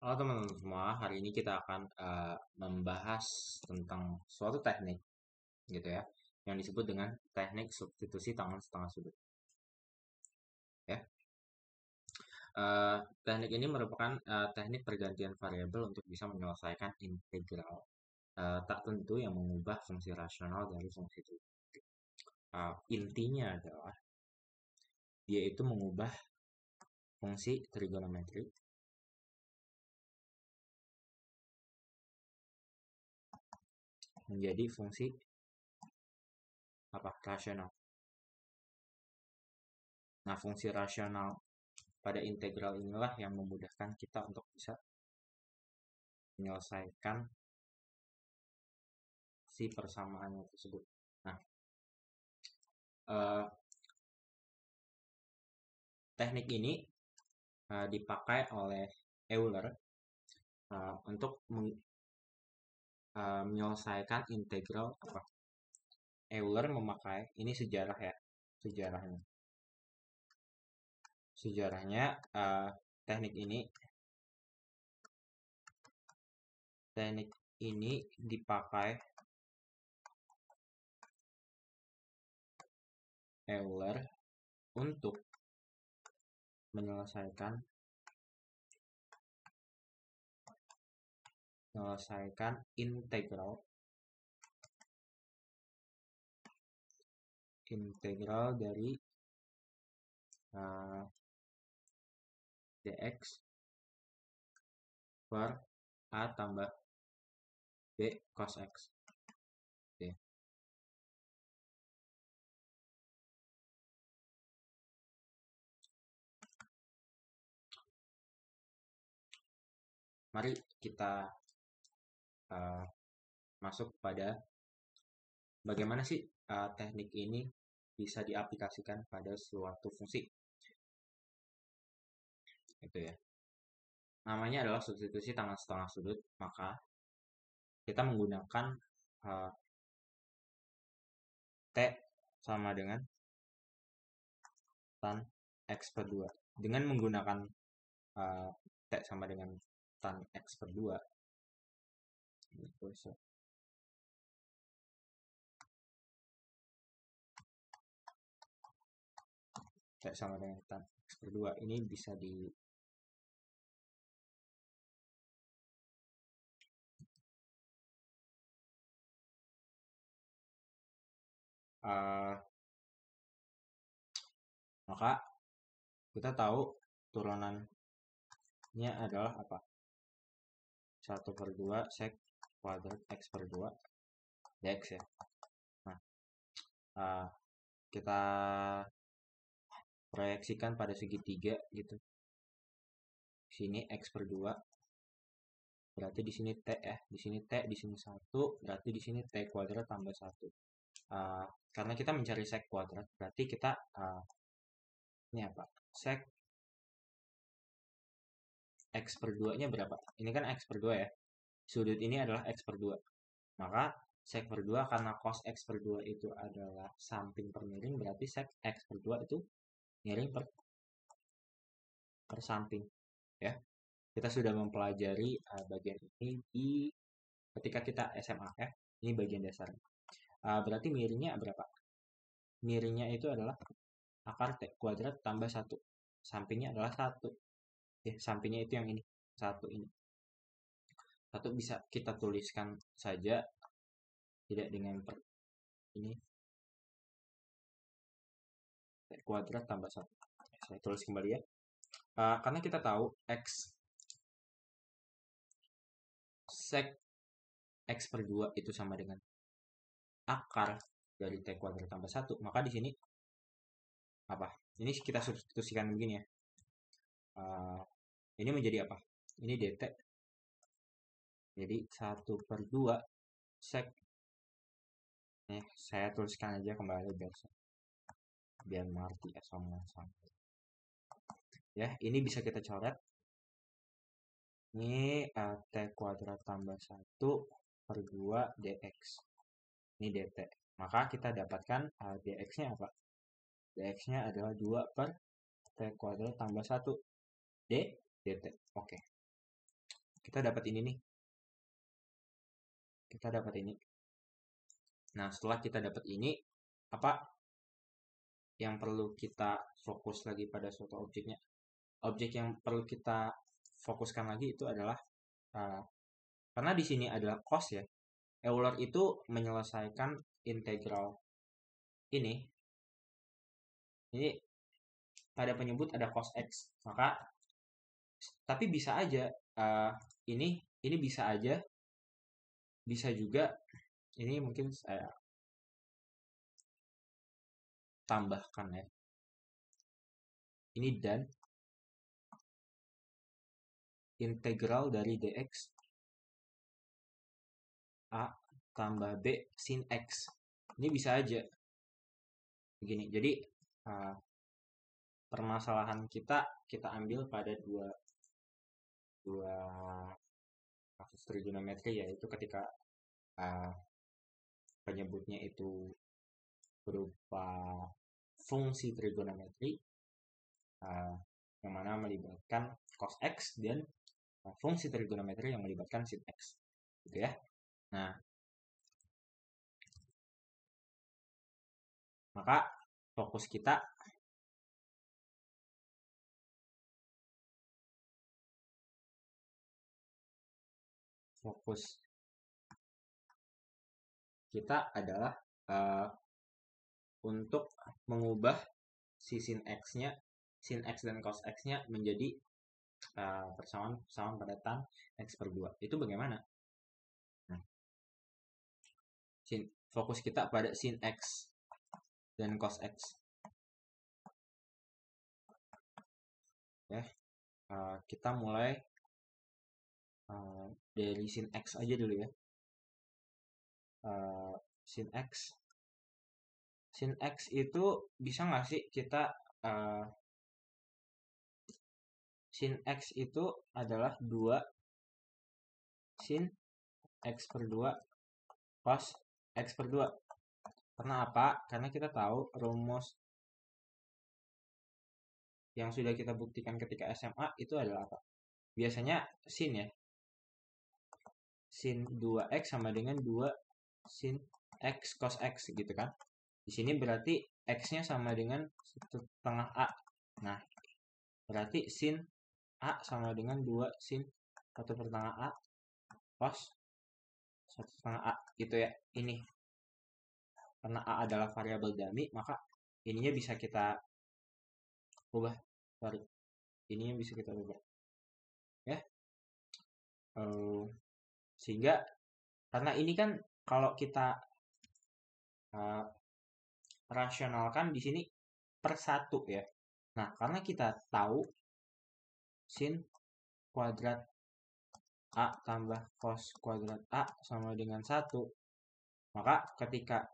Halo teman-teman semua, hari ini kita akan membahas tentang suatu teknik gitu ya, yang disebut dengan teknik substitusi tangan setengah sudut. Ya, teknik ini merupakan teknik pergantian variabel untuk bisa menyelesaikan integral tak tentu yang mengubah fungsi rasional dari fungsi itu. Intinya adalah dia itu mengubah fungsi trigonometri menjadi fungsi rasional. Nah, fungsi rasional pada integral inilah yang memudahkan kita untuk bisa menyelesaikan si persamaannya tersebut. Nah, teknik ini dipakai oleh Euler untuk menyelesaikan integral apa? Euler memakai ini sejarah ya, sejarahnya teknik ini dipakai Euler untuk menyelesaikan integral dari dx per a tambah b cos x. Oke. Mari kita masuk pada bagaimana sih teknik ini bisa diaplikasikan pada suatu fungsi. Itu ya. Namanya adalah substitusi tangan setengah sudut, maka kita menggunakan T sama dengan tan X per 2. Dengan menggunakan T sama dengan tan X per 2, T sama dengan tan X per 2 ini bisa di maka kita tahu turunannya adalah apa? 1 per 2 sek kuadrat X per 2 dx ya. Nah, kita proyeksikan pada segitiga gitu. Sini X per 2, berarti di sini T ya, di sini T, di sini 1, berarti di sini T kuadrat tambah 1. Karena kita mencari sek kuadrat, berarti kita ini apa? Sek X per 2 nya berapa? Ini kan X per 2 ya. Sudut ini adalah X per 2. Maka sek per 2 karena cos X per 2 itu adalah samping per miring, berarti sek X per 2 itu miring per samping ya. Kita sudah mempelajari bagian ini ketika kita SMA ya. Ini bagian dasar. Berarti miringnya berapa? Miringnya itu adalah akar T kuadrat tambah 1. Sampingnya adalah 1. Ya, sampingnya itu yang ini. 1 ini. 1 bisa kita tuliskan saja tidak dengan ini. T kuadrat tambah 1. Saya tulis kembali ya. Karena kita tahu X sek X per 2 itu sama dengan akar dari T kuadrat tambah 1, maka di sini apa? Ini kita substitusikan begini ya. Ini menjadi apa? Ini dt. Jadi 1 per 2 sek. Saya tuliskan aja kembali biar mengerti ya sama. Ya, ini bisa kita coret. Ini T kuadrat tambah 1 per 2 dx. Ini dt. Maka kita dapatkan dx-nya apa? Dx-nya adalah 2 per T kuadrat tambah 1 dt. Oke. kita dapat ini nih. Kita dapat ini. Nah, setelah kita dapat ini, apa yang perlu kita fokus lagi pada suatu objeknya? Objek yang perlu kita fokuskan lagi itu adalah karena di sini adalah cos ya. Euler itu menyelesaikan integral ini. Jadi pada penyebut ada cos x, maka tapi bisa aja ini bisa juga ini mungkin saya tambahkan ya. Ini dan integral dari dx a tambah b sin x. Ini bisa aja begini. Jadi permasalahan kita ambil pada dua kasus trigonometri, yaitu ketika penyebutnya itu berupa fungsi trigonometri yang mana melibatkan cos x dan fungsi trigonometri yang melibatkan sin x, gitu ya. Nah, maka fokus kita adalah untuk mengubah si sin x dan cos x-nya menjadi persamaan pada tan x per 2. Itu bagaimana? Nah, fokus kita pada sin x dan cos x. Ya, kita mulai dari sin x aja dulu ya. Sin x itu bisa nggak sih kita sin x itu adalah 2 sin x per 2 cos x per 2. Karena apa? Karena kita tahu rumus yang sudah kita buktikan ketika SMA itu adalah apa? Biasanya sin ya. Sin 2x sama dengan 2 sin x cos x gitu kan. Di sini berarti x-nya sama dengan 1/2 A. Nah, berarti sin A sama dengan 2 sin 1/2 A cos 1/2 A gitu ya. Ini karena A adalah variabel dummy, maka ininya bisa kita ubah. Ininya bisa kita ubah ya. Sehingga karena ini kan kalau kita rasionalkan di sini per 1 ya. Nah, karena kita tahu sin kuadrat A tambah cos kuadrat A sama dengan 1, maka ketika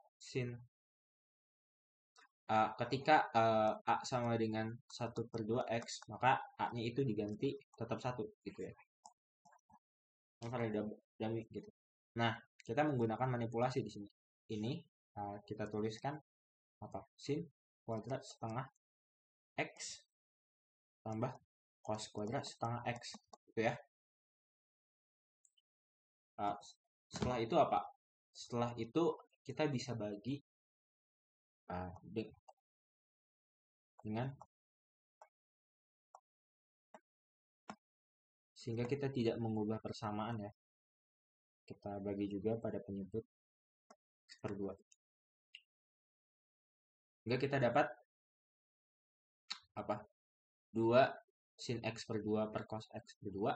A sama dengan 1/2x, maka A-nya itu diganti tetap 1 gitu ya. Dummy gitu. Nah, kita menggunakan manipulasi di sini. Ini kita tuliskan apa? Sin kuadrat setengah x tambah cos kuadrat setengah x gitu ya. Setelah itu apa? Setelah itu kita bisa bagi dengan sehingga kita tidak mengubah persamaan ya. Kita bagi juga pada penyebut x per 2. Sehingga kita dapat apa? 2 sin x per 2 per cos x per 2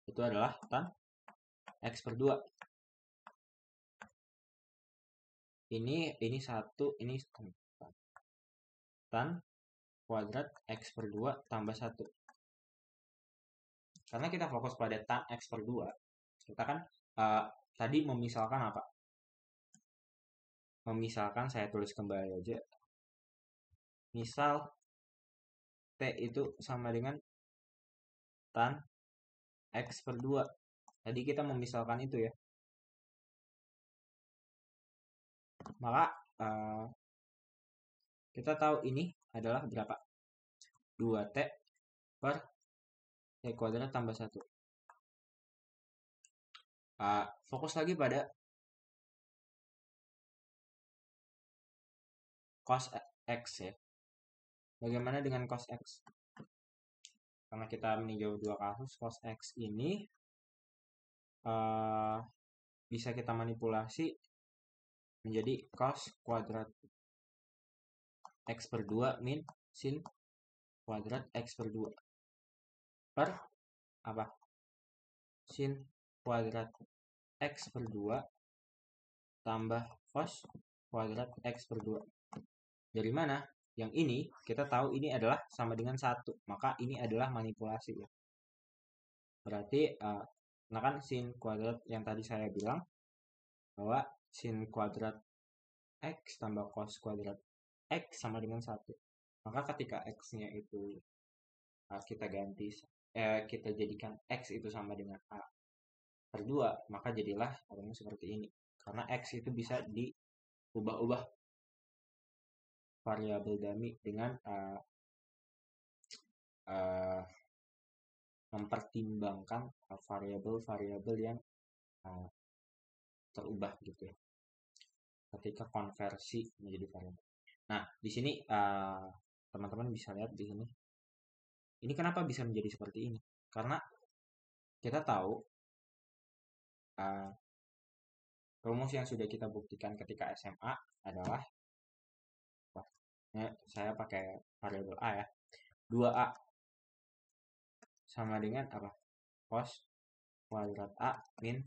itu adalah tan x per 2. Ini 1, ini tan kuadrat x per 2 tambah 1. Karena kita fokus pada tan x per 2, kita kan tadi memisalkan apa? Memisalkan, saya tulis kembali aja. Misal T itu sama dengan tan x per 2. Tadi kita memisalkan itu ya. Maka kita tahu ini adalah berapa? 2T per T kuadrat tambah 1. Fokus lagi pada cos X ya. Bagaimana dengan cos X? Karena kita meninjau dua kasus, cos X ini bisa kita manipulasi menjadi cos kuadrat X per 2 min sin kuadrat X per 2 per apa? Sin kuadrat X per 2 tambah cos kuadrat X per 2. Dari mana? Yang ini kita tahu ini adalah sama dengan 1, maka ini adalah manipulasi ya. Berarti nah kan sin kuadrat yang tadi saya bilang bahwa sin kuadrat X tambah cos kuadrat X sama dengan 1. Maka ketika X-nya itu kita ganti, kita jadikan X itu sama dengan A per 2, maka jadilah rumus seperti ini. Karena X itu bisa diubah-ubah variabel dummy dengan mempertimbangkan variabel-variabel yang terubah gitu ya. Ketika konversi menjadi variabel. Nah, di sini teman-teman bisa lihat di sini. Ini kenapa bisa menjadi seperti ini? Karena kita tahu rumus yang sudah kita buktikan ketika SMA adalah saya pakai variabel A ya. 2A sama dengan apa? Cos kuadrat A min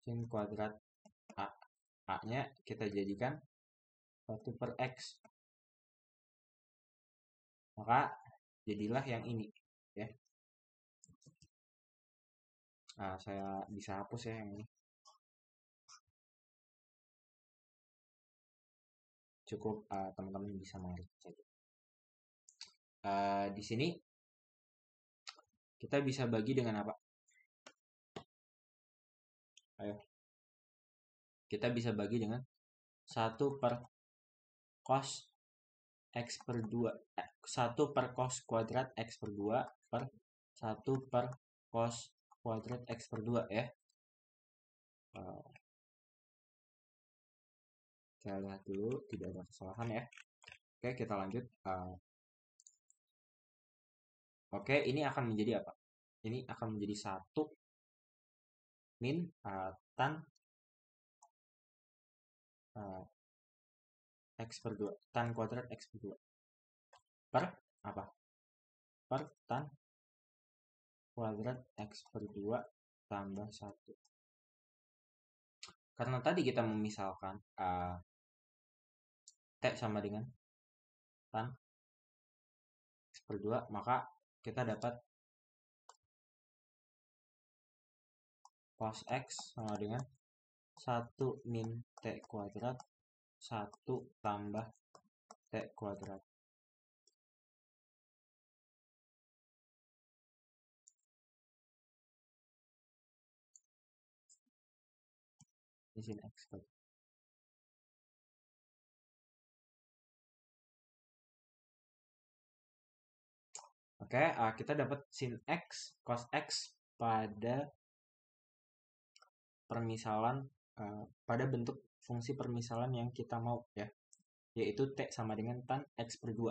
sin kuadrat A. A-nya kita jadikan 1 per X. Maka jadilah yang ini ya. Saya bisa hapus ya yang ini. Cukup teman-teman bisa menarik saja. Di sini kita bisa bagi dengan apa? Ayo. Kita bisa bagi dengan 1 per cos X per 2. 1 per cos kuadrat X per 2 per 1 per cos kuadrat X per 2 ya. Saya lihat dulu, tidak ada kesalahan ya. Oke, kita lanjut. Oke, ini akan menjadi apa? Ini akan menjadi 1 min tan X per 2. Tan kuadrat X per 2. Per apa? Per tan kuadrat X per 2 tambah 1. Karena tadi kita memisalkan T sama dengan tan X per 2, maka kita dapat cos X sama dengan 1 min T kuadrat 1 tambah T kuadrat. Ini sin X per 2. Oke, kita dapat sin X, cos X pada permisalan, pada bentuk fungsi permisalan yang kita mau ya, yaitu T sama dengan tan X per 2.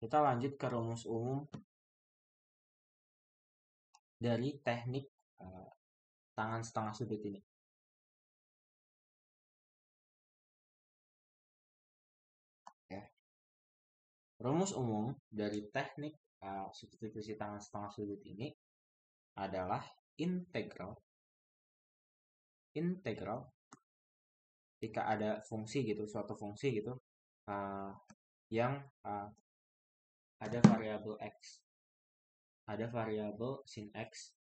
Kita lanjut ke rumus umum dari teknik tangan setengah sudut ini. Ya. Rumus umum dari teknik substitusi tangan setengah sudut ini adalah integral jika ada fungsi gitu, suatu fungsi gitu yang ada variabel X, ada variabel sin X,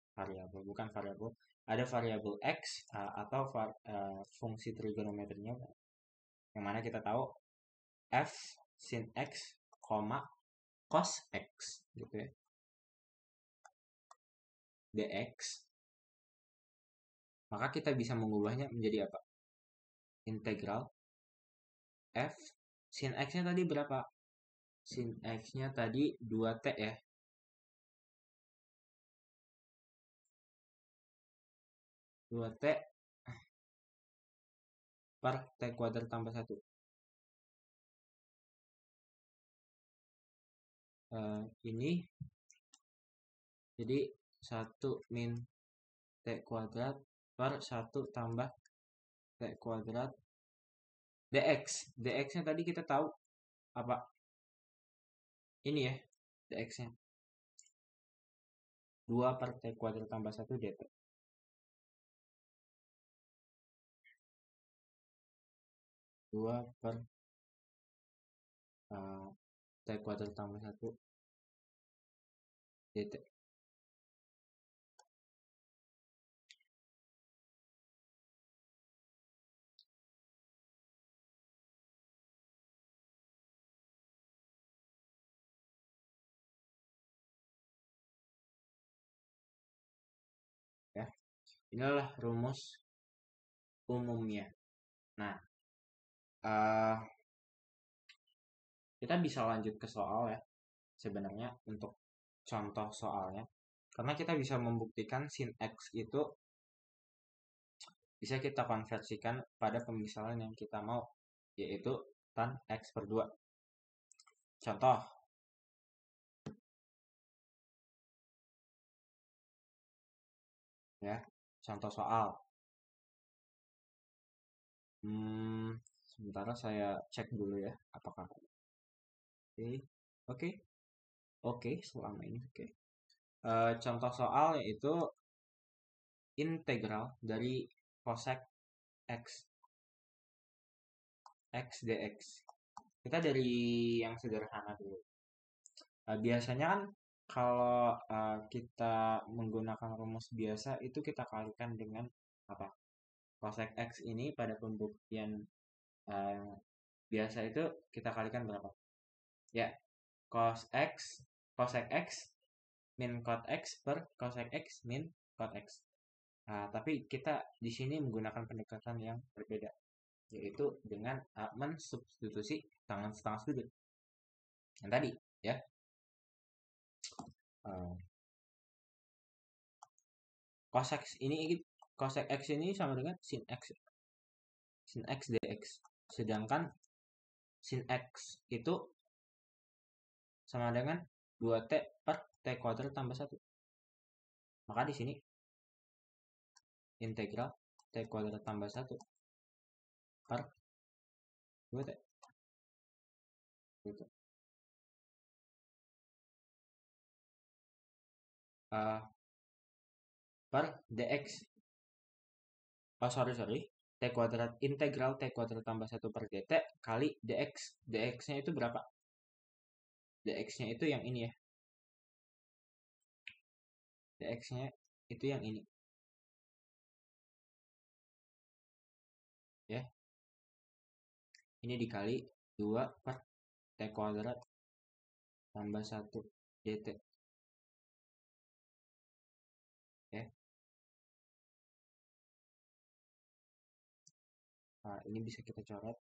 bukan variabel, ada variabel X atau fungsi trigonometrinya yang mana kita tahu f sin X, cos X gitu ya, dx, maka kita bisa mengubahnya menjadi apa? Integral f sin X nya tadi berapa? sin X-nya tadi 2T ya. 2T per T kuadrat tambah 1. Ini jadi 1 min T kuadrat per 1 tambah T kuadrat dx. Dx-nya tadi kita tahu apa? Ini ya, dx-nya. 2 per T kuadrat tambah 1 dt. 2 per T kuadrat tambah 1 dt. Ya, inilah rumus umumnya. Nah, kita bisa lanjut ke soal ya, sebenarnya untuk contoh soalnya. Karena kita bisa membuktikan sin X itu bisa kita konversikan pada pemisalan yang kita mau, yaitu tan X per 2. Contoh, ya, contoh soal. Sementara saya cek dulu ya, apakah oke, oke, selama ini oke. Contoh soal yaitu integral dari cosec x dx. Kita dari yang sederhana dulu. Biasanya kan kalau kita menggunakan rumus biasa itu kita kalikan dengan apa? Cosec x ini pada pembuktian biasa itu kita kalikan berapa? Ya, cosec x min cot x per cosec x min cot x. Tapi kita di sini menggunakan pendekatan yang berbeda, yaitu dengan mensubstitusi tangan setengah sudut yang tadi ya. Cosec x ini sama dengan sin x dx, sedangkan sin x itu sama dengan 2t per t kuadrat tambah 1. Maka di sini integral t kuadrat tambah 1 per 2t gitu. Per dx. Sorry. T kuadrat integral T kuadrat tambah 1 per dt kali dx. Dx-nya itu berapa? Dx-nya itu yang ini ya. Dx-nya itu yang ini. Ya. Ini dikali 2 per T kuadrat tambah 1 dt. Ya. Ini bisa kita coret.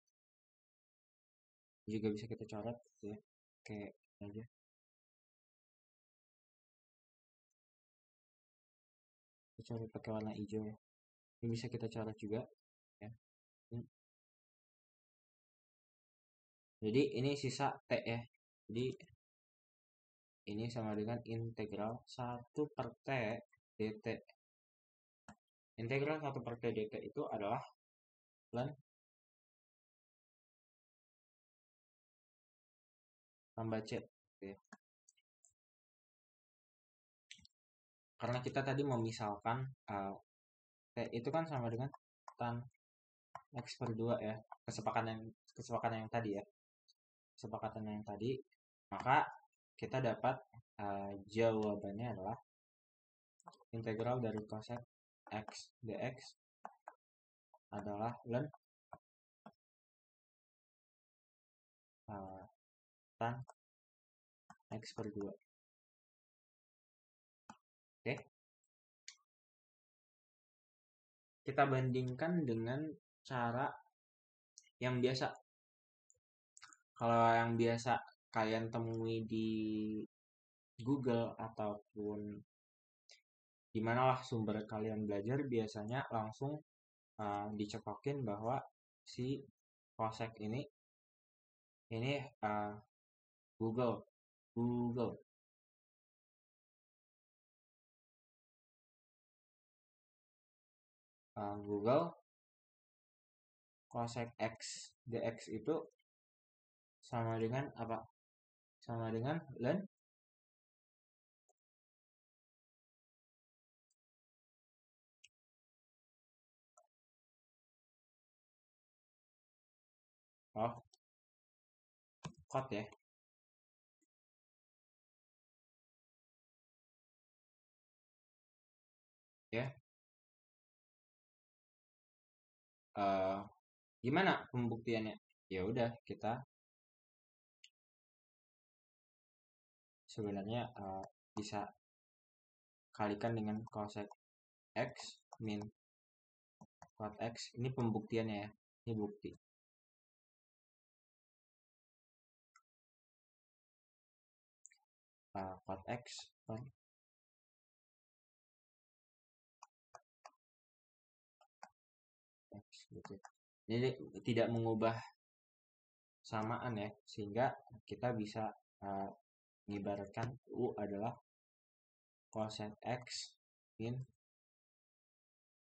Juga bisa kita coret ya. Kayak aja. Kita coret pakai warna hijau ya. Ini bisa kita coret juga ya. Jadi ini sisa T ya. Jadi ini sama dengan integral 1 per T dt. Integral 1 per T dt itu adalah ln tambah C. Ya. Karena kita tadi memisalkan T itu kan sama dengan tan X per 2 ya. Kesepakatan yang tadi ya. Kesepakatan yang tadi. Maka kita dapat jawabannya adalah integral dari cosec X dx adalah ln tan X per 2. Oke. Kita bandingkan dengan cara yang biasa. Kalau yang biasa kalian temui di Google ataupun dimanalah sumber kalian belajar, biasanya langsung dicekokin bahwa si cosec ini Google Google Google cosec x dx itu sama dengan apa? Sama dengan ln cot ya. Ya. Gimana pembuktiannya? Ya udah, kita sebenarnya bisa kalikan dengan cosec x min cot x. Ini pembuktiannya ya. Ini bukti. Cot x per x gitu. Jadi tidak mengubah samaan ya, sehingga kita bisa mengibaratkan U adalah cosec x min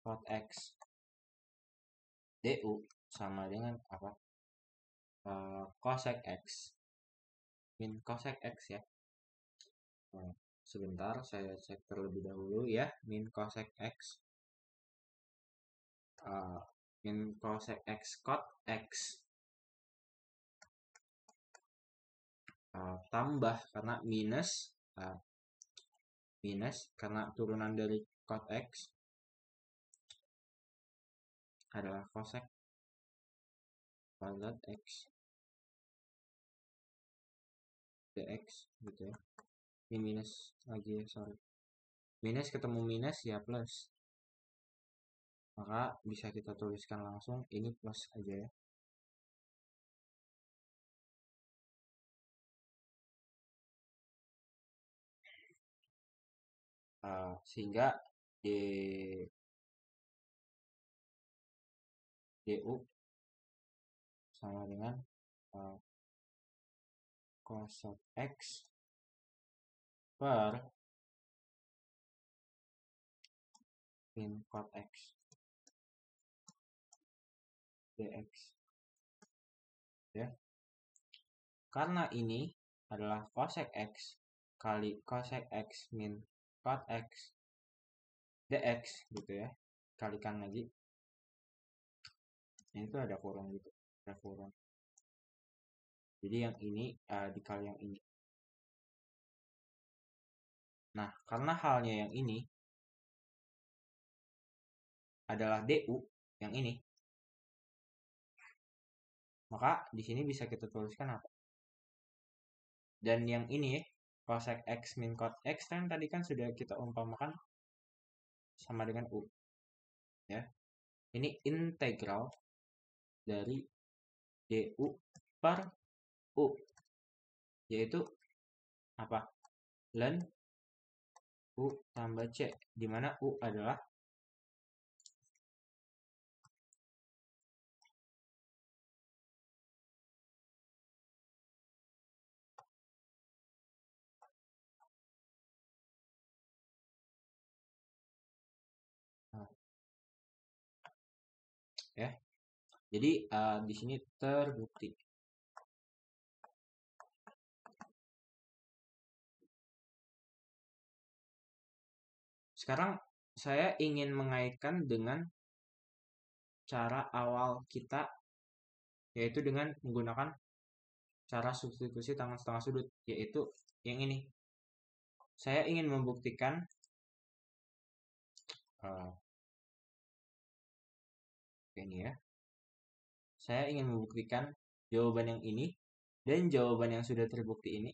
cot x du sama dengan apa? Cosec x min cosec x ya. Sebentar, saya cek terlebih dahulu ya. Min cosec x min cosec x cot x tambah karena minus karena turunan dari cot x adalah cosec kuadrat x dx gitu ya. Ini minus lagi ya, sorry. Minus ketemu minus ya plus. Maka bisa kita tuliskan langsung ini plus aja ya. Sehingga du sama dengan cosec x per min cot x dx ya. Karena ini adalah cosec x kali cosec x min cot x dx gitu ya, kalikan lagi. Ini tuh ada kurung gitu, ada kurung. Jadi yang ini dikali yang ini. Nah, karena halnya yang ini adalah du yang ini, maka di sini bisa kita tuliskan apa? Dan yang ini cosec x min cot x kan tadi kan sudah kita umpamakan sama dengan u ya. Ini integral dari du per u, yaitu apa? Ln u tambah c, di mana u adalah ya. Jadi di sini terbukti. Sekarang saya ingin mengaitkan dengan cara awal kita, yaitu dengan menggunakan cara substitusi tangan setengah sudut, yaitu yang ini. Saya ingin membuktikan ini ya. Saya ingin membuktikan jawaban yang ini dan jawaban yang sudah terbukti ini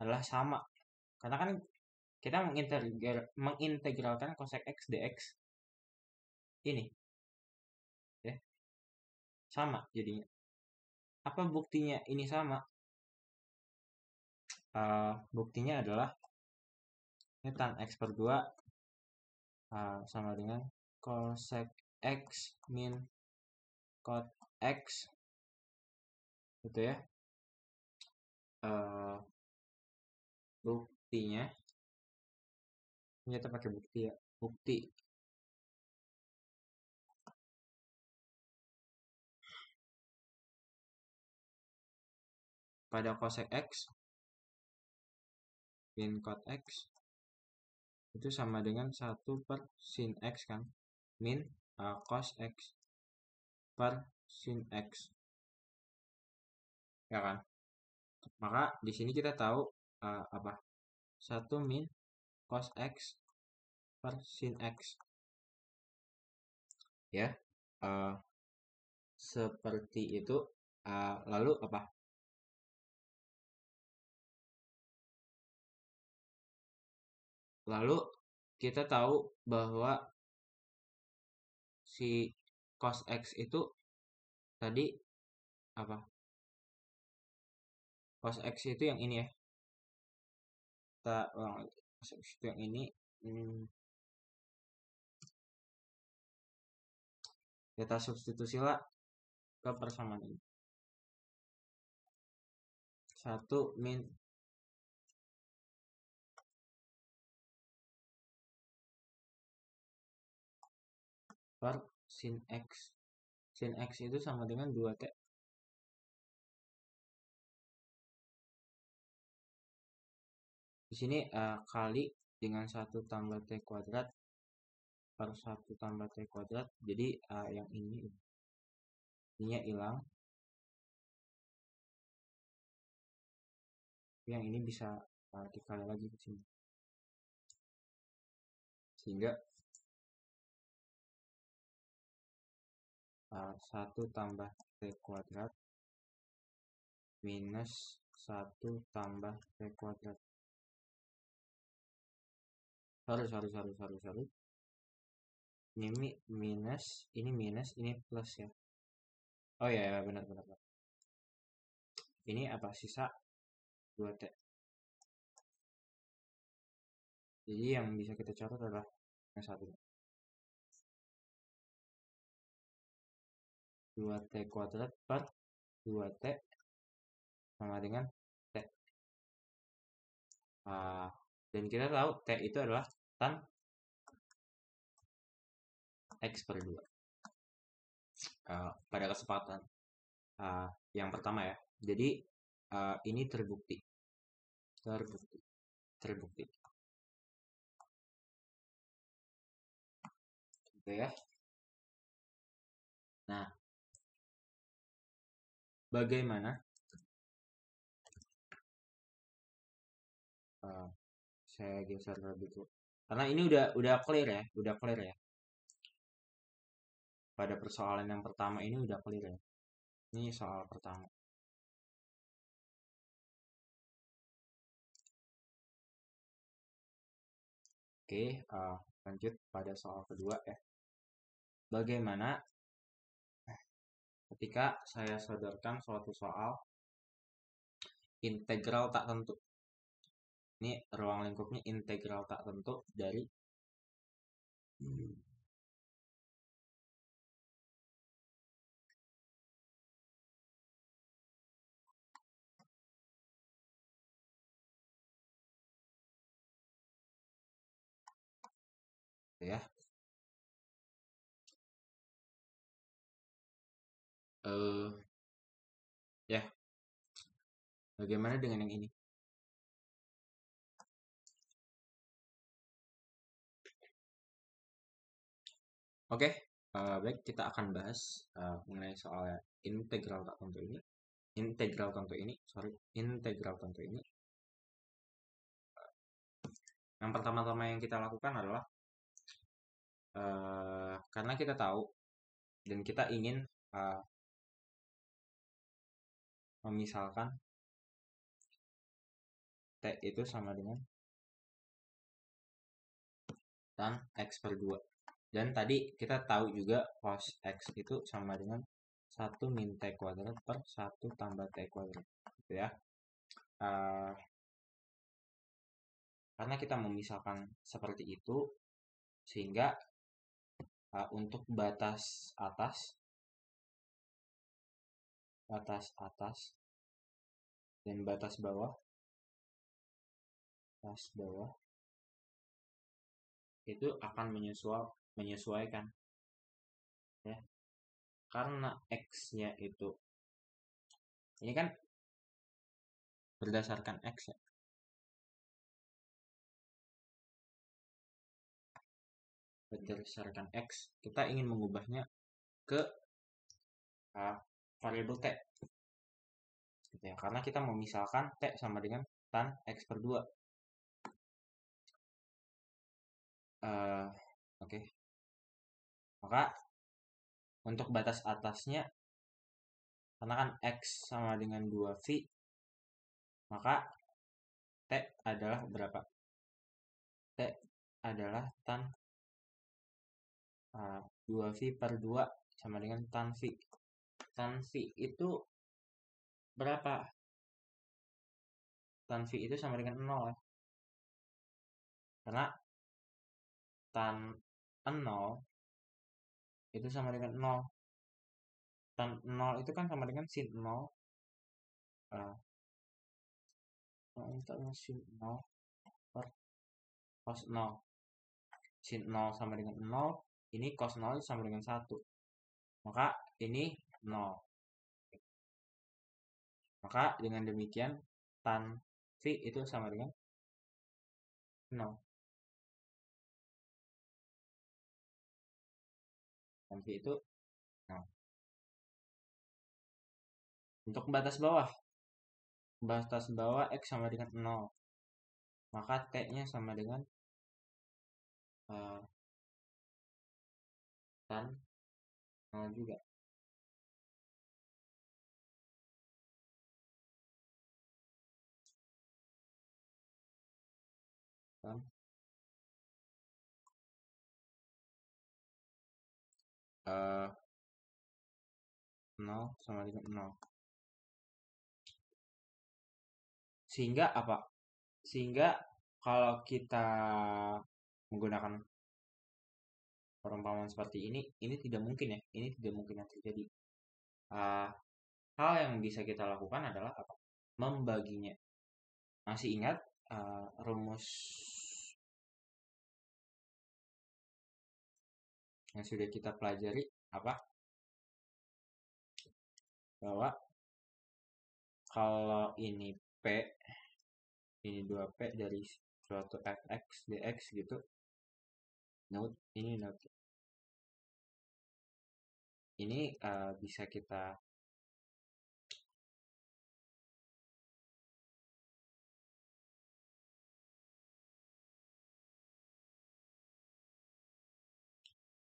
adalah sama. Karena kan kita mengintegralkan cosec x dx ini. Ya. Sama jadinya. Apa buktinya ini sama? buktinya adalah ini tan X per 2 sama dengan cosec X min cot X gitu ya. Buktinya ini kita pakai bukti ya, bukti pada cosec X min cot X itu sama dengan 1 per sin X kan, min cos X per sin X ya kan. Maka di sini kita tahu apa 1 min cos X per sin X ya. Seperti itu. Lalu apa, lalu kita tahu bahwa si cos X itu tadi apa, cos X itu yang ini ya, kita cos X itu yang ini. Kita substitusilah ke persamaan ini, 1 min per sin X. Sin X itu sama dengan 2T. Di sini kali dengan 1 tambah T kuadrat per 1 tambah T kuadrat. Jadi yang ininya hilang. Yang ini bisa dikali lagi ke sini. Sehingga 1 tambah T kuadrat minus 1 tambah T kuadrat. Sorry. Ini minus, ini plus ya. Oh ya, benar. Ini apa, sisa 2T. Jadi yang bisa kita catat adalah yang satu. 2T kuadrat per 2T sama dengan T. Dan kita tahu T itu adalah tan X per 2. Pada kesempatan yang pertama ya. Jadi ini terbukti. Gitu ya. Nah, bagaimana saya geser lebih dulu. Karena ini udah clear ya. Pada persoalan yang pertama ini udah clear ya. Ini soal pertama. Oke, lanjut pada soal kedua ya. Bagaimana ketika saya sodorkan suatu soal integral tak tentu. Ini ruang lingkupnya integral tak tentu dari ya. Ya. Bagaimana dengan yang ini? Oke, baik, kita akan bahas mengenai soal integral tak tentu ini. Integral tentu ini. Yang pertama-tama yang kita lakukan adalah karena kita tahu dan kita ingin memisalkan T itu sama dengan tan X per 2. Dan tadi kita tahu juga cos X itu sama dengan 1 min T kuadrat per 1 tambah T kuadrat. Gitu ya. Karena kita memisahkan seperti itu, sehingga untuk batas atas dan batas bawah itu akan menyesuaikan, ya. Karena x-nya itu ini kan berdasarkan x, ya. Berdasarkan x, kita ingin mengubahnya ke variabel t, gitu ya. Karena kita memisalkan t sama dengan tan x per 2. Oke. Maka untuk batas atasnya, karena kan x sama dengan 2V, maka t adalah berapa? T adalah tan 2V per 2 sama dengan tan V. Tan V itu berapa? Tan V itu sama dengan 0, ya. Karena tan 0 itu sama dengan 0. Tan 0 itu kan sama dengan sin 0. Sin 0 per cos 0. Sin 0 sama dengan 0. Ini cos 0 sama dengan 1. Maka ini 0. Maka dengan demikian tan V itu sama dengan 0. Tan V itu 0. Untuk batas bawah x sama dengan 0. Maka t-nya sama dengan tan 0 juga. Tan 0 sama dengan 0. Sehingga apa? Sehingga kalau kita menggunakan perumpamaan seperti ini tidak mungkin, ya. Ini tidak mungkin yang terjadi. Hal yang bisa kita lakukan adalah apa? Membaginya. Masih ingat rumus yang sudah kita pelajari apa? Bahwa kalau ini P, ini 2P dari suatu fx dx gitu. Note, ini note. Ini bisa kita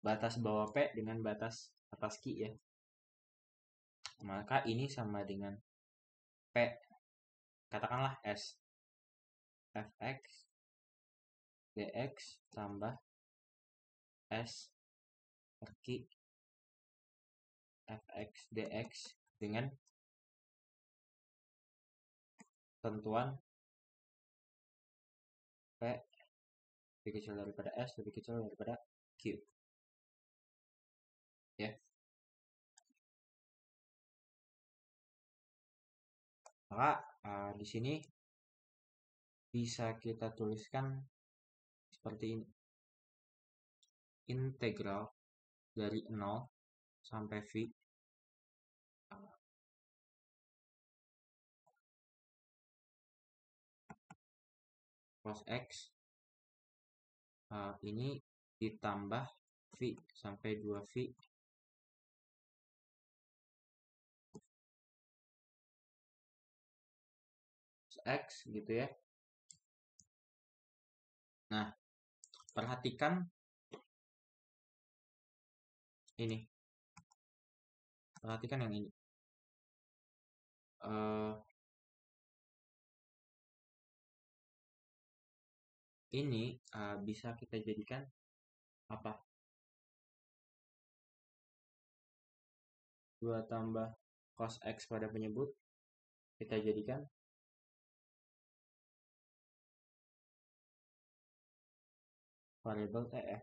batas bawah P dengan batas atas Q, ya. Maka ini sama dengan P, katakanlah S, fx dx tambah S per Q fx dx dengan tentuan P lebih kecil daripada S, lebih kecil daripada Q, ya. Maka di sini bisa kita tuliskan seperti ini. Integral dari 0 sampai V cos X ini ditambah V sampai 2V X gitu, ya. Nah, perhatikan ini. Perhatikan yang ini. Ini bisa kita jadikan apa? 2 tambah cos X pada penyebut kita jadikan variabel T ya.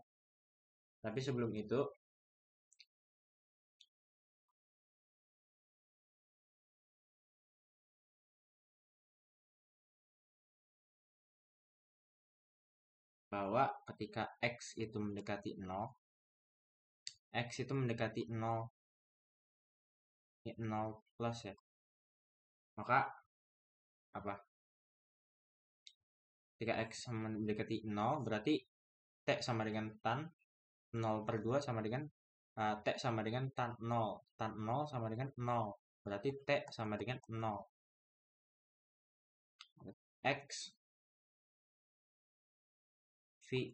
Tapi sebelum itu bahwa ketika X itu mendekati 0, X itu mendekati 0, 0 plus ya. Maka apa? Ketika X mendekati 0 berarti T sama dengan tan 0 per 2 sama dengan T sama dengan tan 0. Tan 0 sama dengan 0. Berarti T sama dengan 0. X V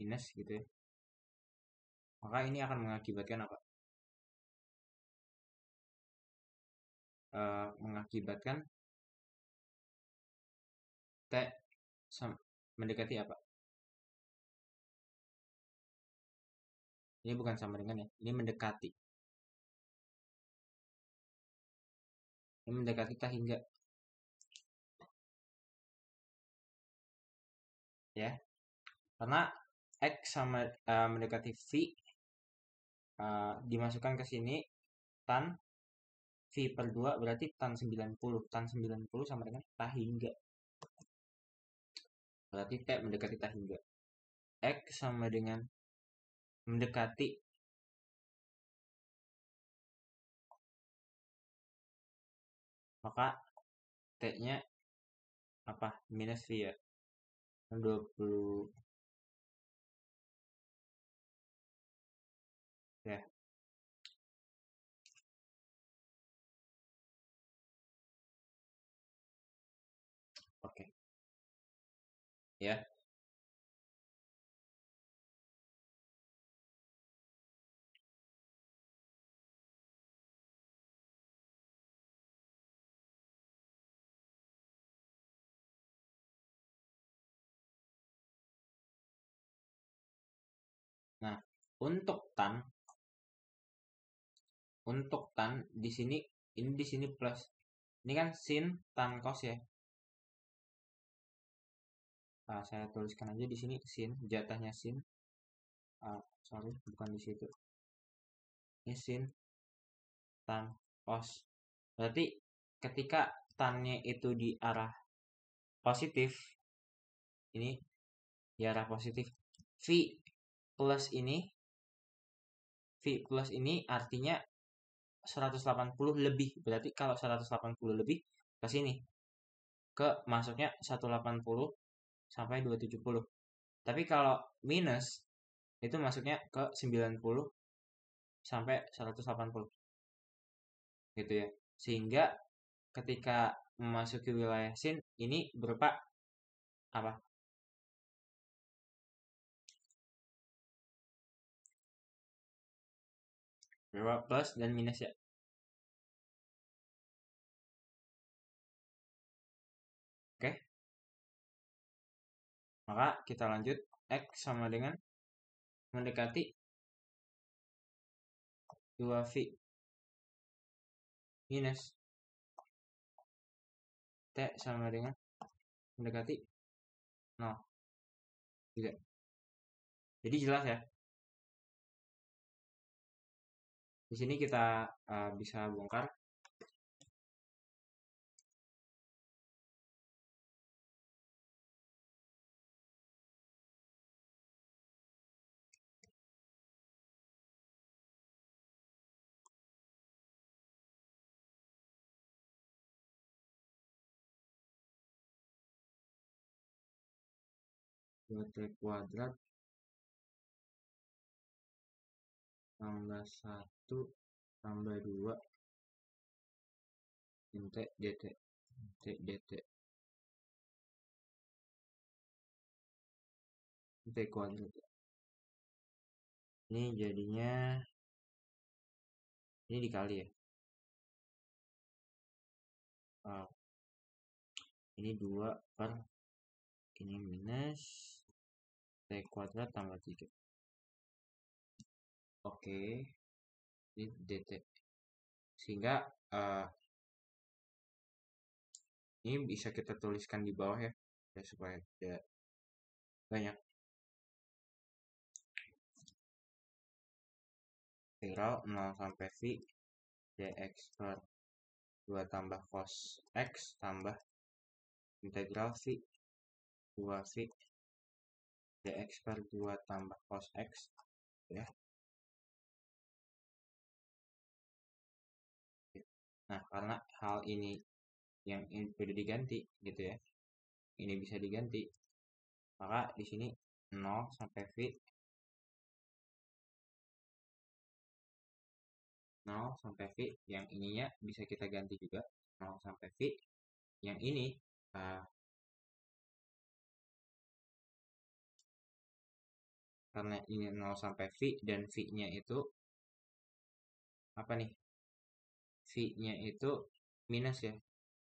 minus gitu ya. Maka ini akan mengakibatkan apa? Mengakibatkan T mendekati apa? Ini bukan sama dengan ya. Ini mendekati. Ini mendekati T hingga. Ya. Karena X sama mendekati V dimasukkan ke sini tan V per 2 berarti tan 90. Tan 90 sama dengan T hingga. Berarti T mendekati T hingga. X sama dengan mendekati maka T-nya apa? Minus V ya. 20 ya. Oke. Ya. Nah, untuk tan di sini ini di sini plus. Ini kan sin tan cos ya. Nah, saya tuliskan aja di sini sin, jatahnya sin. Sorry, bukan di situ. Ini sin tan cos. Berarti ketika tannya itu di arah positif, ini di arah positif. V plus ini artinya 180 lebih. Berarti kalau 180 lebih ke sini. Ke masuknya 180 sampai 270. Tapi kalau minus itu masuknya ke 90 sampai 180. Gitu ya. Sehingga ketika memasuki wilayah sin ini berupa apa? Berupa plus dan minus ya. Oke. Maka kita lanjut. X sama dengan mendekati 2V minus T sama dengan mendekati 0 juga. Jadi jelas ya. Di sini kita bisa bongkar dua T kuadrat tambah 1 tambah 2 min T dt. T dt. T kuadrat. Ini jadinya ini dikali ya. Ini 2 per ini minus T kuadrat tambah 3. Oke. Ini dt. Sehingga ini bisa kita tuliskan di bawah ya supaya tidak banyak. Integral 0 sampai V dx per 2 tambah cos x tambah integral V 2V dx per 2 tambah cos x ya. Nah, karena hal ini yang ini sudah diganti gitu ya. Ini bisa diganti. Maka di sini 0 sampai V 0 sampai V yang ininya bisa kita ganti juga 0 sampai V yang ini karena ini 0 sampai V dan V-nya itu apa nih? V-nya itu minus ya.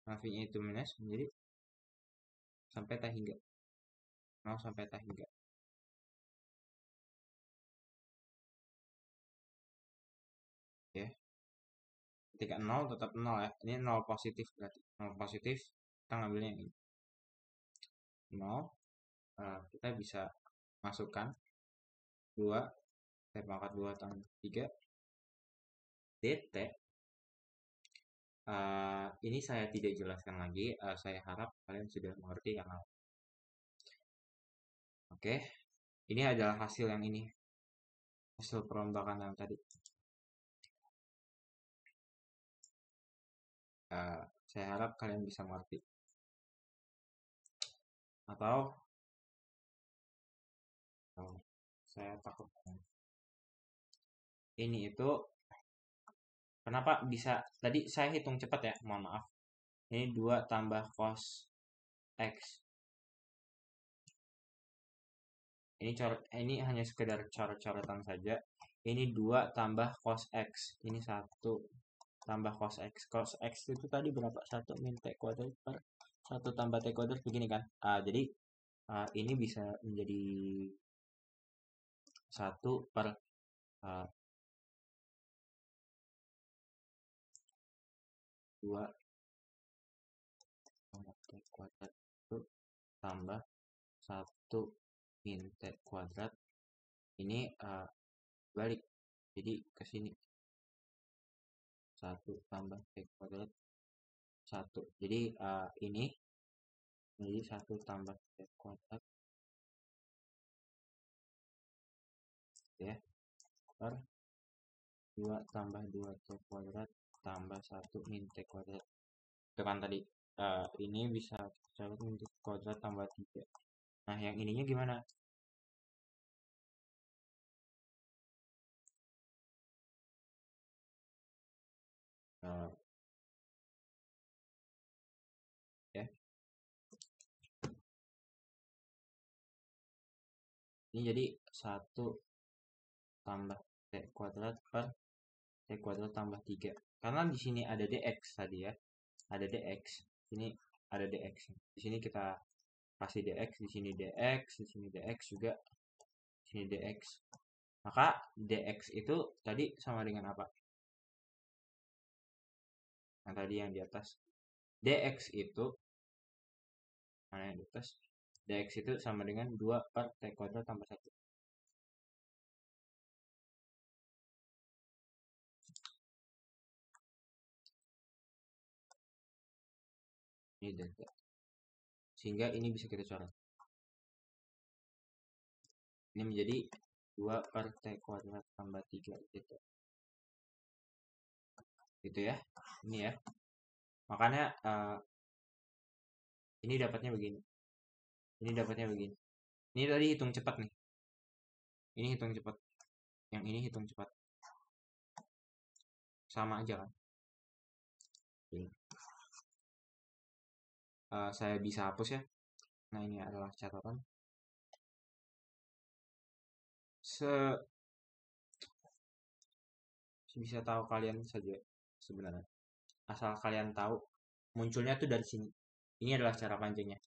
Nah, V-nya itu minus menjadi sampai tak hingga 0 sampai tak hingga. Ya. Ketika 0 tetap 0 ya. Ini 0 positif berarti. 0 positif kita ngambilnya yang ini. 0 kita bisa masukkan 2 saya pangkat 2 tambah 3 dt. Ini saya tidak jelaskan lagi. Saya harap kalian sudah mengerti karena oke. Ini adalah hasil yang ini. Hasil perombakan yang tadi. Saya harap kalian bisa mengerti. Atau saya takut ini itu kenapa bisa tadi saya hitung cepat ya, mohon maaf. Ini 2 tambah cos x. Ini hanya sekedar coret-coretan saja. Ini 2 tambah cos x. Ini 1 tambah cos x. Cos x itu tadi berapa? 1 min t kuadrat per 1 tambah t kuadrat begini kan. Jadi ini bisa menjadi 1 per 2 tambah t kuadrat itu tambah 1 min t kuadrat. Ini balik. Jadi ke sini. 1 tambah t kuadrat 1. Jadi ini menjadi 1 tambah t kuadrat ya per 2 tambah 2 t kuadrat tambah 1 min t kuadrat. Itu kan tadi ini bisa coret min t kuadrat tambah 3. Nah, yang ininya gimana? Ya. Ini jadi 1 tambah t kuadrat per t kuadrat tambah 3. Karena di sini ada dx tadi ya. Ada dx. Ini ada dx. Di sini kita kasih dx, di sini dx, di sini dx juga. Di sini dx. Maka dx itu tadi sama dengan apa? Yang tadi yang di atas. Dx itu mana yang di atas? Dx itu sama dengan 2 per t kuadrat tambah 1. Ini delta. Sehingga ini bisa kita coret. Ini menjadi 2 per t kuadrat tambah 3 gitu. Gitu ya. Ini ya. Makanya ini dapatnya begini. Ini dapatnya begini. Ini tadi hitung cepat nih. Ini hitung cepat. Yang ini hitung cepat. Sama aja kan. Saya bisa hapus ya. Nah, ini adalah catatan. Bisa tahu kalian saja sebenarnya. Asal kalian tahu munculnya tuh dari sini. Ini adalah cara pancingnya.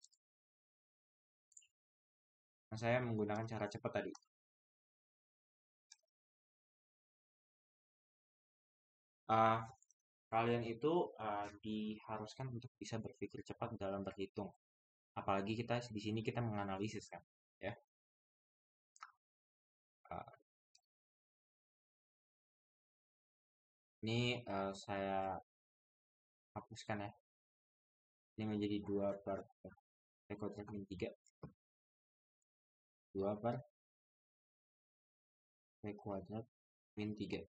Nah, saya menggunakan cara cepat tadi. Kalian itu diharuskan untuk bisa berpikir cepat dalam berhitung. Apalagi kita di sini kita menganalisis kan, ya. Ini saya hapuskan ya. Ini menjadi 2 per P kuadrat min 3. 2 per P kuadrat min 3.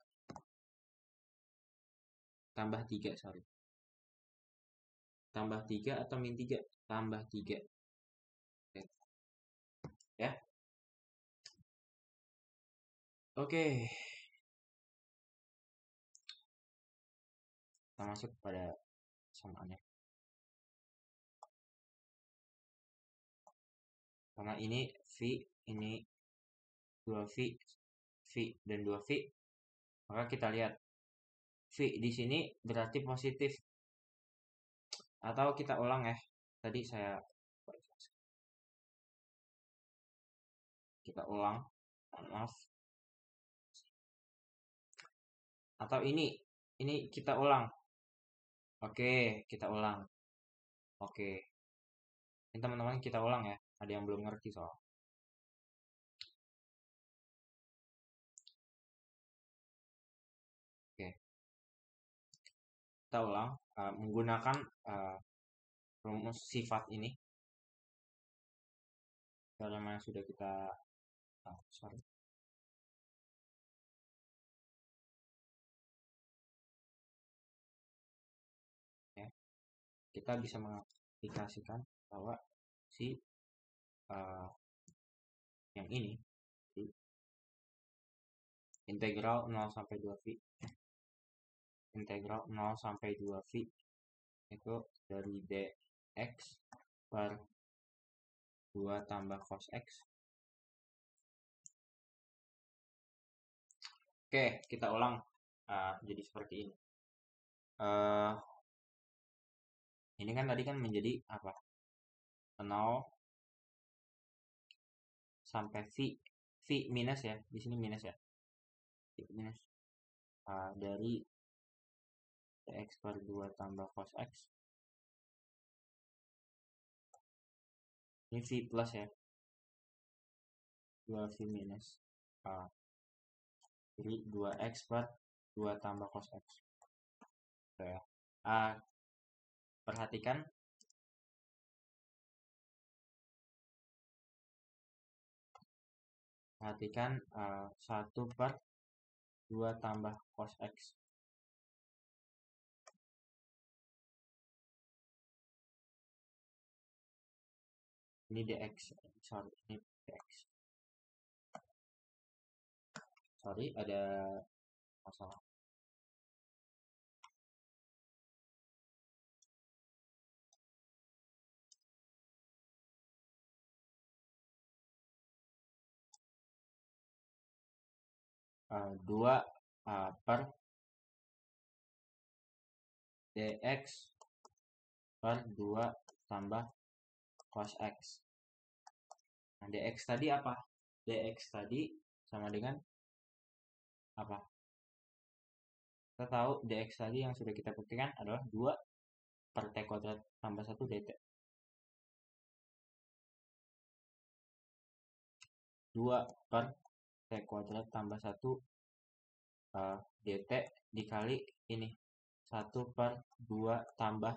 Tambah 3, sorry. Tambah 3 atau min 3? Tambah 3. Oke. Ya. Oke. Kita masuk pada samaannya. Karena ini V, ini 2V, V dan 2V, maka kita lihat V di sini berarti positif. Atau kita ulang ya. Tadi kita ulang. Maaf. Atau ini kita ulang. Oke, kita ulang. Oke. Ini teman-teman kita ulang ya. Ada yang belum ngerti soal. Oke. Kita ulang menggunakan rumus sifat ini. Karena yang sudah kita sorry. Ya. Kita bisa mengaplikasikan bahwa si yang ini integral 0 sampai 2V integral 0 sampai 2V itu dari dx per 2 tambah cos x. Oke, kita ulang jadi seperti ini. Ini kan tadi kan menjadi apa? 0 sampai V minus ya, di sini minus ya. V minus dari dx per 2 tambah cos x. Ini V plus ya. 2V minus jadi 2x per 2 tambah cos x. Oke. Perhatikan Perhatikan 1 per 2 tambah cos x. Ini dx. Sorry, ini dx. Sorry, ada masalah. Dua per dx per 2 tambah cos x. Nah, dx tadi apa? Dx tadi sama dengan apa? Kita tahu dx tadi yang sudah kita buktikan adalah 2 per t kuadrat tambah 1 dt. 2 per t kuadrat tambah 1 dt dikali ini 1 per 2 tambah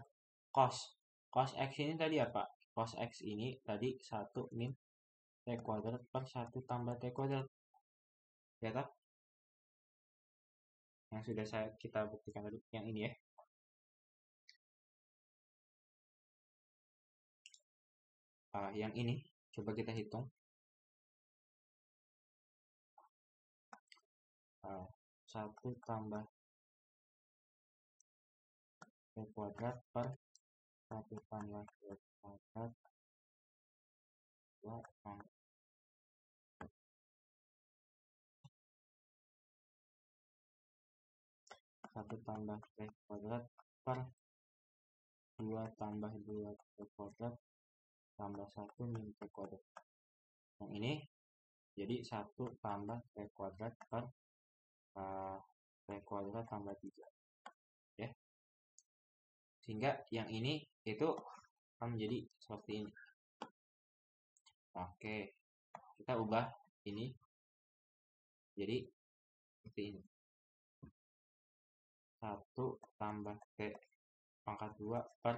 cos. Cos x ini tadi apa? Cos x ini tadi 1 min t kuadrat per 1 tambah t kuadrat. Ya tak? Yang sudah kita buktikan tadi, yang ini ya. Yang ini, coba kita hitung. 1 tambah t kuadrat per 1 tambah t kuadrat 2 tambah 1 tambah t kuadrat per 2 tambah 2 t kuadrat tambah 1 min t kuadrat. Yang ini jadi 1 tambah t kuadrat per t kuadrat tambah 3 ya. Sehingga yang ini itu akan menjadi seperti ini. Oke, kita ubah ini jadi seperti ini. 1 tambah T pangkat 2 per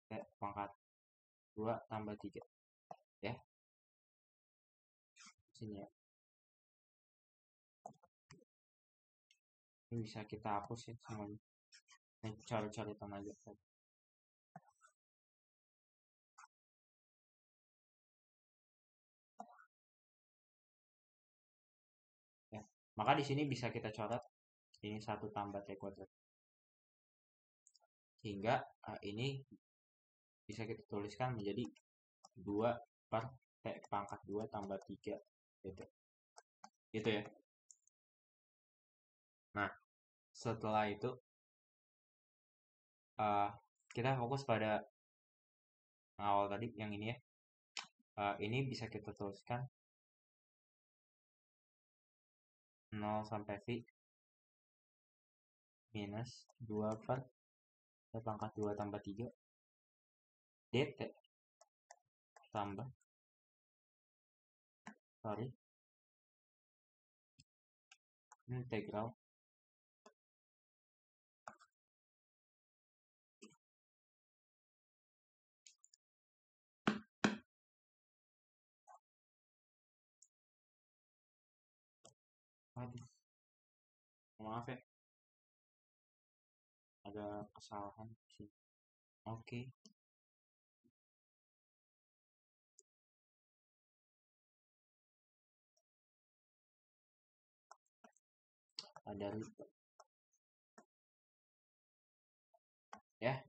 T pangkat 2 tambah 3. Ya, sini ya. Ini bisa kita hapus ya semuanya. Ini coret-coretan aja. Ya, maka di sini bisa kita coret ini 1 tambah T kuadrat. Sehingga ini bisa kita tuliskan menjadi 2 per T pangkat 2 tambah 3 gitu. Gitu ya. Nah, setelah itu kita fokus pada awal tadi yang ini ya. Ini bisa kita tuliskan 0 sampai V minus 2 per T pangkat 2 tambah 3 dt tambah integral maaf ya, ada kesalahan sih. Oke. Ada lupa. Ya,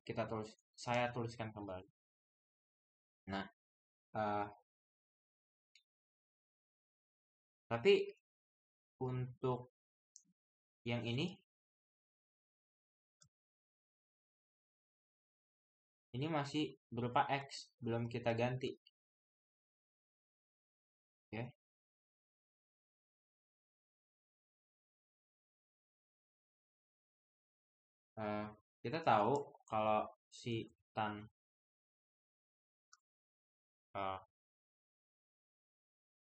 saya tuliskan kembali. Nah, tapi untuk yang ini masih berupa X, belum kita ganti. Ya. Kita tahu kalau si tan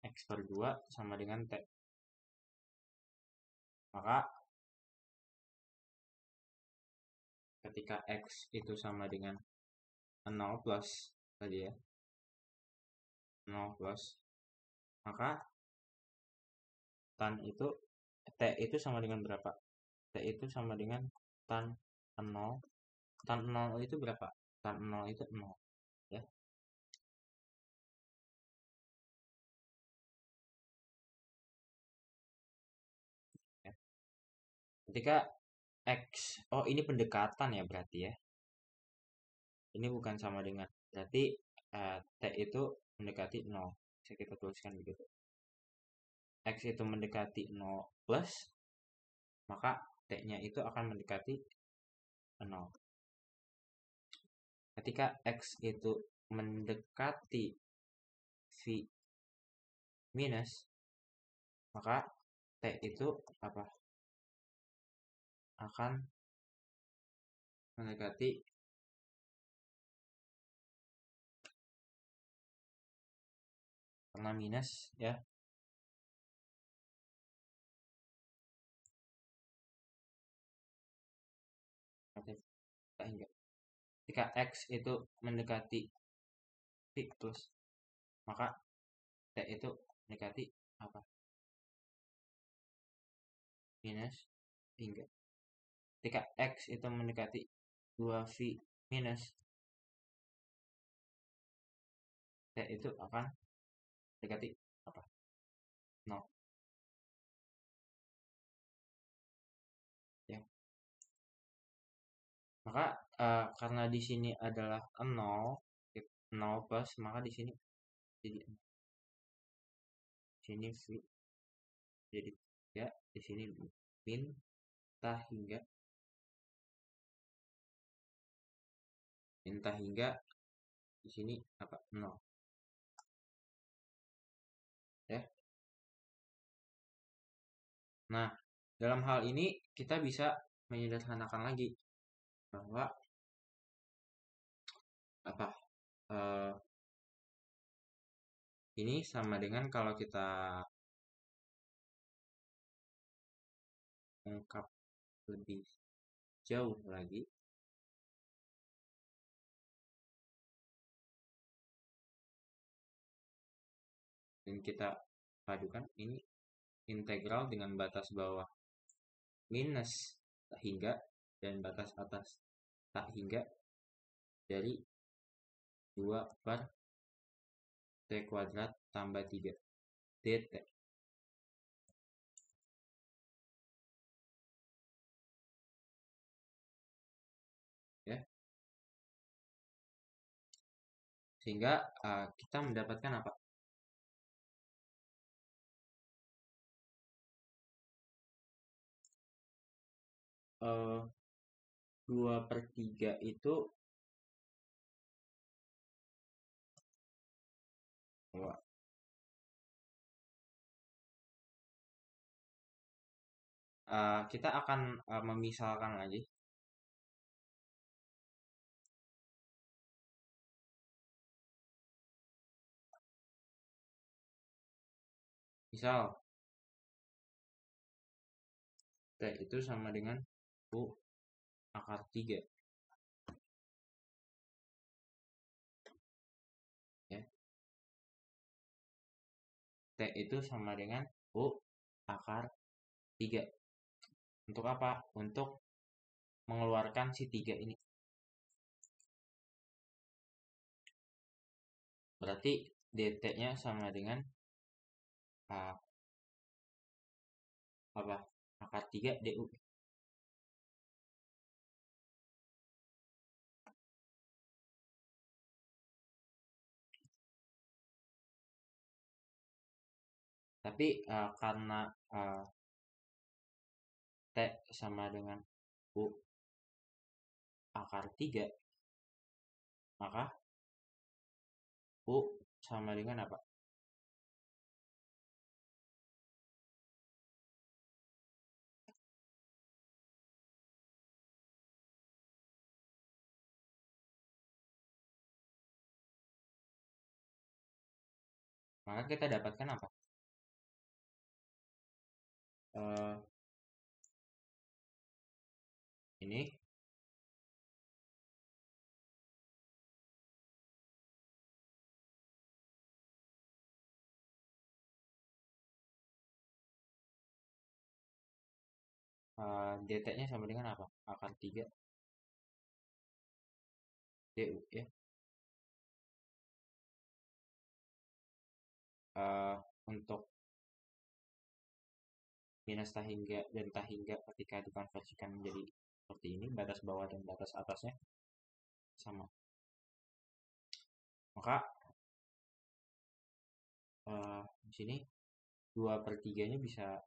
X per 2 sama dengan T. Maka ketika X itu sama dengan 0 plus tadi ya, 0 plus, maka tan itu T itu sama dengan berapa? T itu sama dengan tan 0. Tan 0 itu berapa? Tan 0 itu 0 ya. Ya. Ketika X, oh ini pendekatan ya berarti ya. Ini bukan sama dengan, berarti T itu mendekati 0. Bisa kita tuliskan begitu. X itu mendekati 0 plus, maka T-nya itu akan mendekati 0. Ketika X itu mendekati V minus, maka T itu apa? Akan mendekati karena minus ya. Ketika X itu mendekati V plus, maka T itu mendekati apa? Minus hingga. Ketika X itu mendekati 2V minus, T itu akan mendekati apa? 0. Ya. Maka karena di sini adalah 0 plus, maka di sini jadi sini V jadi ya, di sini min hingga di sini apa? 0. Ya. Nah, dalam hal ini kita bisa menyederhanakan lagi bahwa apa? Ini sama dengan kalau kita ungkap lebih jauh lagi, dan kita padukan ini integral dengan batas bawah minus tak hingga dan batas atas tak hingga dari 2 per t kuadrat tambah 3 dt. Ya, sehingga kita mendapatkan apa? 2/3 itu kita akan memisalkan lagi. Misal T itu sama dengan U akar 3. Ya. T itu sama dengan U akar 3. Untuk apa? Untuk mengeluarkan si 3 ini. Berarti dt-nya sama dengan apa? Akar 3 du. Tapi karena T sama dengan U akar 3, maka U sama dengan apa? Maka kita dapatkan apa? Ini dt-nya sama dengan apa? Akar 3 du ya. Untuk minus tak hingga dan tak hingga ketika dikonversikan menjadi seperti ini, batas bawah dan batas atasnya sama. Maka di sini 2/3-nya bisa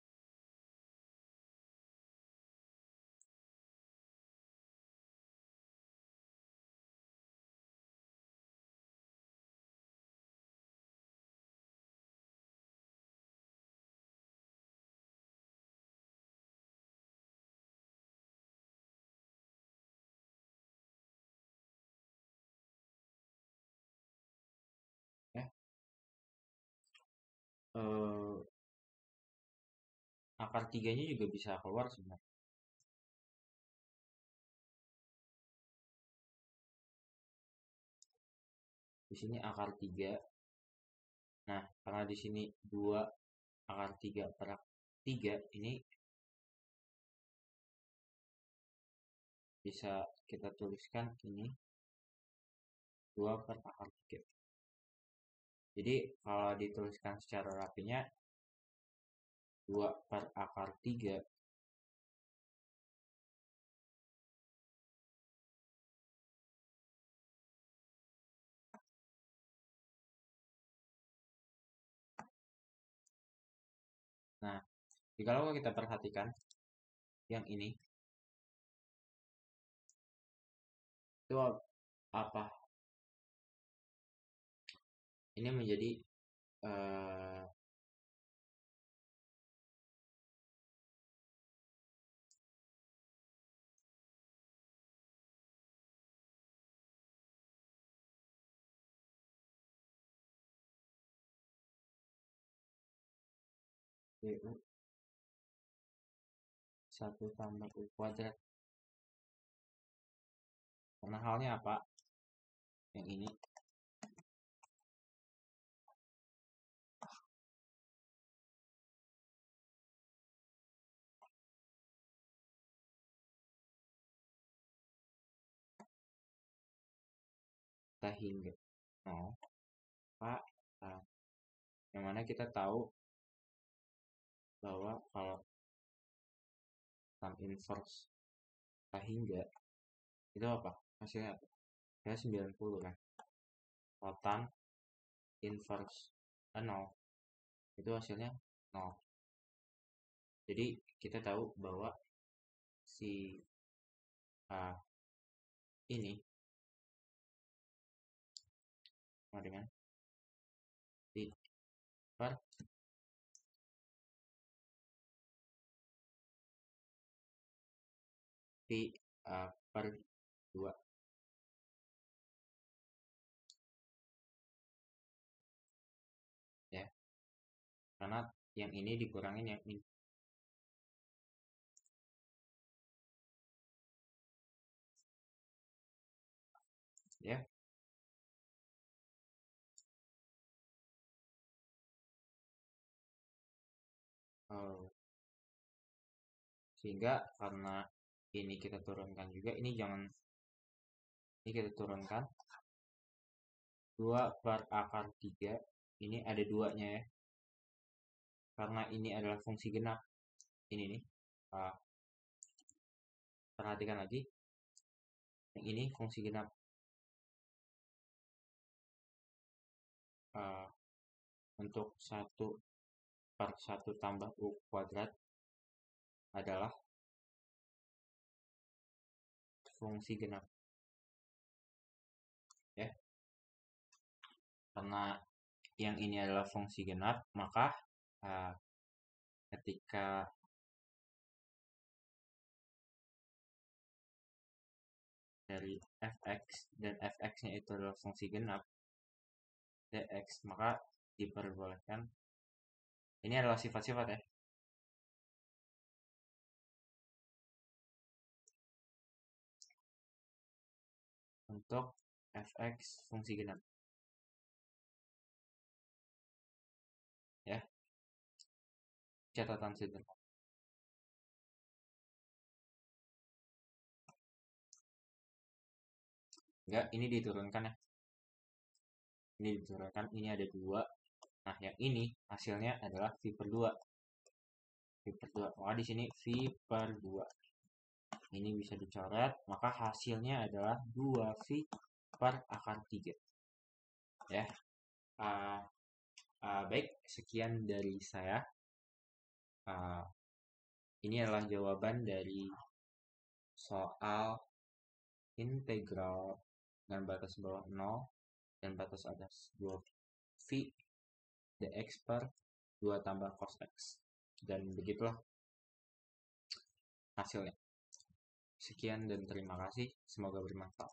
ya. Akar 3-nya juga bisa keluar sebenarnya. Di sini akar 3. Nah, karena di sini 2 akar 3 per 3 ini bisa kita tuliskan ini 2 per akar 3. Jadi kalau dituliskan secara rapinya 2 per akar 3 Nah, kalau kita perhatikan yang ini itu apa? Ini menjadi du 1 tambah U kuadrat. Karena halnya apa? Yang ini. Sehingga 0, Pak, yang mana kita tahu bahwa kalau tan inverse sehingga itu apa? Hasilnya apa? Ya 90 kan. Kalau tan inverse 0 itu hasilnya 0. Jadi kita tahu bahwa si ini sama dengan pi per pi per 2 ya. Karena yang ini dikurangin yang ini. Ya. Sehingga karena ini kita turunkan juga, ini kita turunkan 2 per akar 3, ini ada 2-nya ya. Karena ini adalah fungsi genap, ini nih, perhatikan lagi, yang ini fungsi genap. Untuk 1 per 1 tambah U kuadrat adalah fungsi genap. Ya. Karena yang ini adalah fungsi genap, maka ketika dari fx dan fx-nya itu adalah fungsi genap dx, maka diperbolehkan, ini adalah sifat-sifat ya, untuk fx fungsi genap ya. Catatan sederhana. Enggak, ini diturunkan ya. Ini diturunkan, ini ada 2. Nah, yang ini hasilnya adalah V per 2. V per 2. Maka di sini V per 2. Ini bisa dicoret, maka hasilnya adalah 2V per akar 3. Ya. Baik, sekian dari saya. Ini adalah jawaban dari soal integral dengan batas bawah 0 dan batas atas 2V dx per 2 tambah cos x. Dan begitulah hasilnya. Sekian dan terima kasih. Semoga bermanfaat.